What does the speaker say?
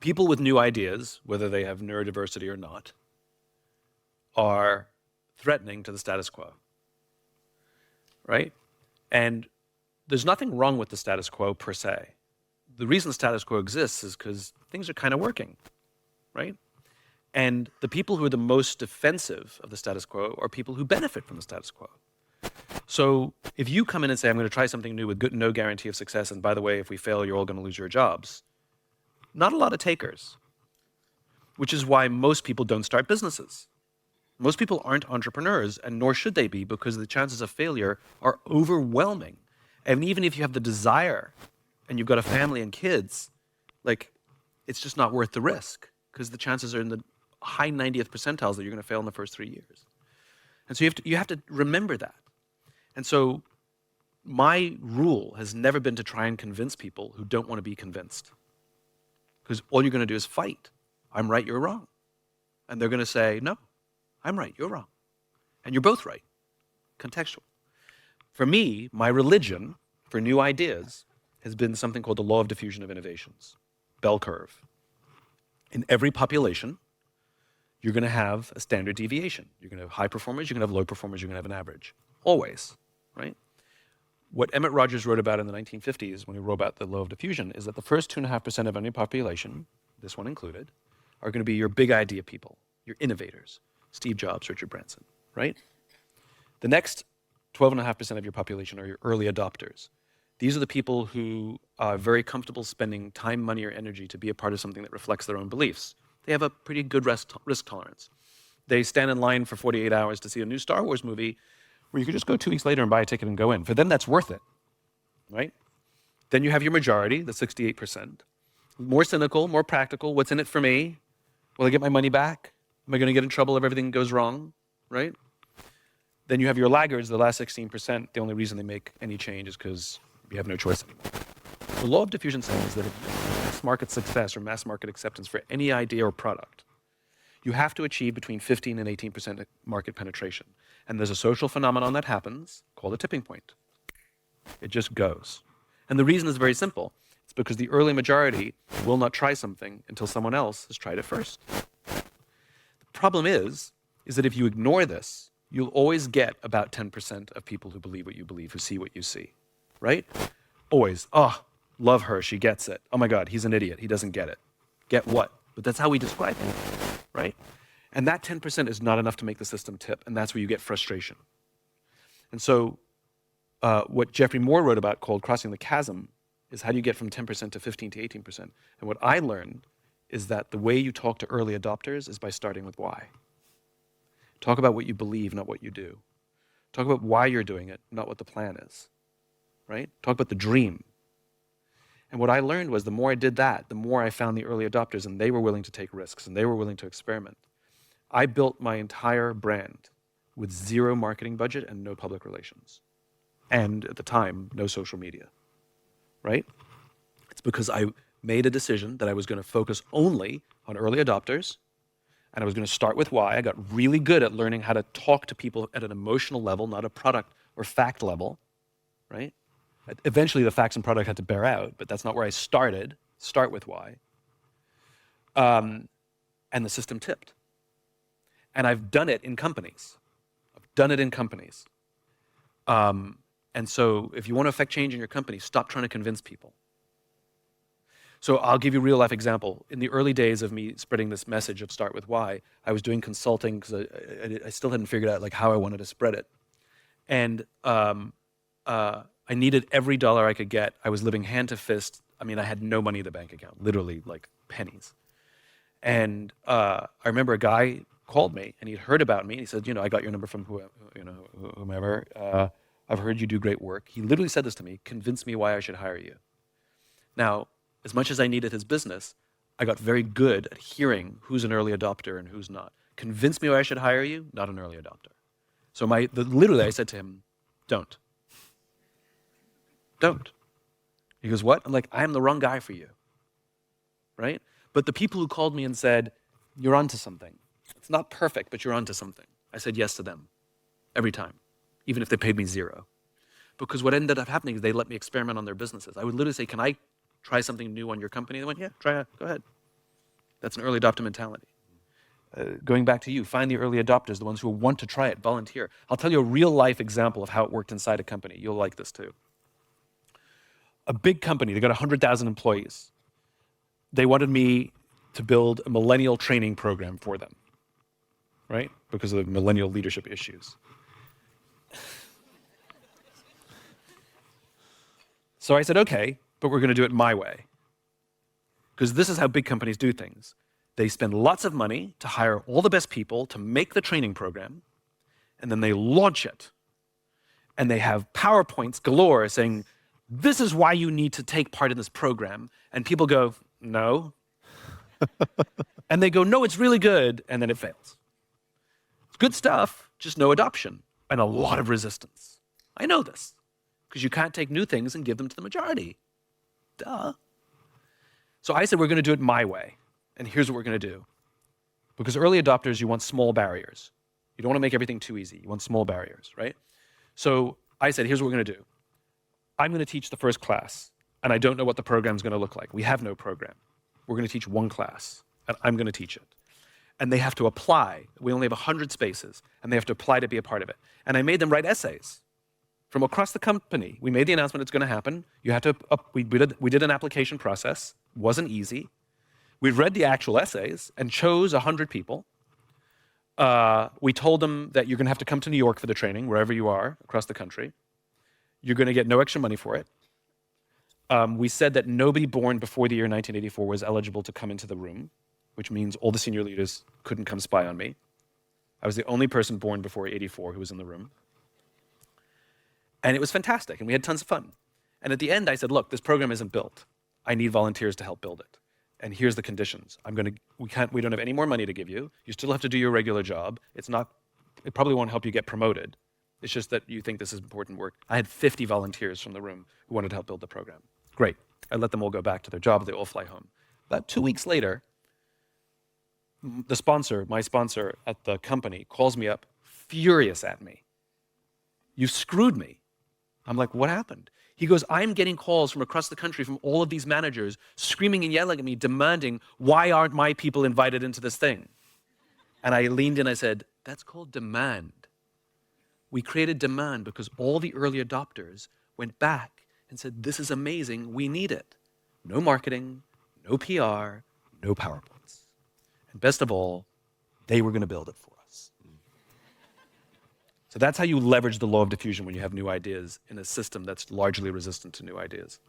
people with new ideas, whether they have neurodiversity or not, are threatening to the status quo, right? And there's nothing wrong with the status quo per se. The reason the status quo exists is because things are kind of working, right? And the people who are the most defensive of the status quo are people who benefit from the status quo. So if you come in and say, I'm going to try something new with no guarantee of success, and by the way, if we fail, you're all going to lose your jobs, not a lot of takers, which is why most people don't start businesses. Most people aren't entrepreneurs, and nor should they be, because the chances of failure are overwhelming. And even if you have the desire and you've got a family and kids, like, it's just not worth the risk, because the chances are in the high 90th percentiles that you're going to fail in the first 3 years. And so you have to remember that. And so my rule has never been to try and convince people who don't want to be convinced. Because all you're going to do is fight. I'm right, you're wrong. And they're going to say, no, I'm right, you're wrong. And you're both right. Contextual. For me, my religion for new ideas has been something called the law of diffusion of innovations, bell curve. In every population, you're going to have a standard deviation. You're going to have high performers, you're going to have low performers, you're going to have an average. Always, right? What Emmett Rogers wrote about in the 1950s when he wrote about the law of diffusion is that the first 2.5% of any population, this one included, are going to be your big idea people, your innovators, Steve Jobs, Richard Branson, right? The next 12.5% of your population are your early adopters. These are the people who are very comfortable spending time, money, or energy to be a part of something that reflects their own beliefs. They have a pretty good risk tolerance. They stand in line for 48 hours to see a new Star Wars movie where you could just go 2 weeks later and buy a ticket and go in. For them, that's worth it, right? Then you have your majority, the 68%. More cynical, more practical. What's in it for me? Will I get my money back? Am I going to get in trouble if everything goes wrong, right? Then you have your laggards, the last 16%. The only reason they make any change is because you have no choice anymore. The law of diffusion says that if you want mass market success or mass market acceptance for any idea or product, you have to achieve between 15 and 18% market penetration. And there's a social phenomenon that happens called a tipping point. It just goes. And the reason is very simple. It's because the early majority will not try something until someone else has tried it first. The problem is that if you ignore this, you'll always get about 10% of people who believe what you believe, who see what you see, right? Always. Oh, love her, she gets it. Oh my God, he's an idiot, he doesn't get it. Get what? But that's how we describe it, right? And that 10% is not enough to make the system tip, and that's where you get frustration. And so what Jeffrey Moore wrote about called crossing the chasm is how do you get from 10% to 15 to 18%. And what I learned is that the way you talk to early adopters is by starting with why. Talk about what you believe, not what you do. Talk about why you're doing it, not what the plan is, right? Talk about the dream. And what I learned was the more I did that, the more I found the early adopters, and they were willing to take risks, and they were willing to experiment. I built my entire brand with zero marketing budget and no public relations. And at the time, no social media, right? It's because I made a decision that I was going to focus only on early adopters, and I was going to start with why. I got really good at learning how to talk to people at an emotional level, not a product or fact level, right? Eventually, the facts and product had to bear out, but that's not where I started. Start with why. And the system tipped. And I've done it in companies. And so if you want to affect change in your company, stop trying to convince people. So I'll give you a real life example. In the early days of me spreading this message of start with why, I was doing consulting because I still hadn't figured out like how I wanted to spread it. And I needed every dollar I could get. I was living hand to fist. I mean, I had no money in the bank account, literally like pennies. And I remember a guy called me and he'd heard about me. He said, I got your number from whomever. I've heard you do great work. He literally said this to me, convince me why I should hire you. Now, as much as I needed his business, I got very good at hearing who's an early adopter and who's not. Convince me why I should hire you, not an early adopter. So literally I said to him, don't. He goes, what? I'm like, I am the wrong guy for you, right? But the people who called me and said, you're onto something. It's not perfect, but you're onto something. I said yes to them every time, even if they paid me zero. Because what ended up happening is they let me experiment on their businesses. I would literally say, can I try something new on your company? They went, yeah, try it, go ahead. That's an early adopter mentality. Going back to you, find the early adopters, the ones who want to try it, volunteer. I'll tell you a real life example of how it worked inside a company. You'll like this too. A big company, they got 100,000 employees. They wanted me to build a millennial training program for them, right? Because of the millennial leadership issues. So I said, okay, but we're going to do it my way. Because this is how big companies do things. They spend lots of money to hire all the best people to make the training program, and then they launch it. And they have PowerPoints galore saying, this is why you need to take part in this program. And people go, no. And they go, no, it's really good. And then it fails. It's good stuff, just no adoption and a lot of resistance. I know this because you can't take new things and give them to the majority. Duh. So I said, we're going to do it my way. And here's what we're going to do. Because early adopters, you want small barriers. You don't want to make everything too easy. You want small barriers, right? So I said, here's what we're going to do. I'm going to teach the first class, and I don't know what the program's going to look like. We have no program. We're going to teach one class, and I'm going to teach it. And they have to apply. We only have 100 spaces, and they have to apply to be a part of it. And I made them write essays from across the company. We made the announcement it's going to happen. You have to. We did an application process. It wasn't easy. We read the actual essays and chose 100 people. We told them that you're going to have to come to New York for the training, wherever you are across the country. You're going to get no extra money for it. We said that nobody born before the year 1984 was eligible to come into the room, which means all the senior leaders couldn't come spy on me. I was the only person born before 84 who was in the room. And it was fantastic, and we had tons of fun. And at the end, I said, look, this program isn't built. I need volunteers to help build it. And here's the conditions. We don't have any more money to give you. You still have to do your regular job. It probably won't help you get promoted. It's just that you think this is important work. I had 50 volunteers from the room who wanted to help build the program. Great. I let them all go back to their jobs. They all fly home. About 2 weeks later, my sponsor at the company, calls me up, furious at me. You screwed me. I'm like, what happened? He goes, I'm getting calls from across the country from all of these managers screaming and yelling at me, demanding, why aren't my people invited into this thing? And I leaned in, I said, that's called demand. We created demand because all the early adopters went back and said, this is amazing, we need it. No marketing, no PR, no PowerPoints. And best of all, they were going to build it for us. So that's how you leverage the law of diffusion when you have new ideas in a system that's largely resistant to new ideas.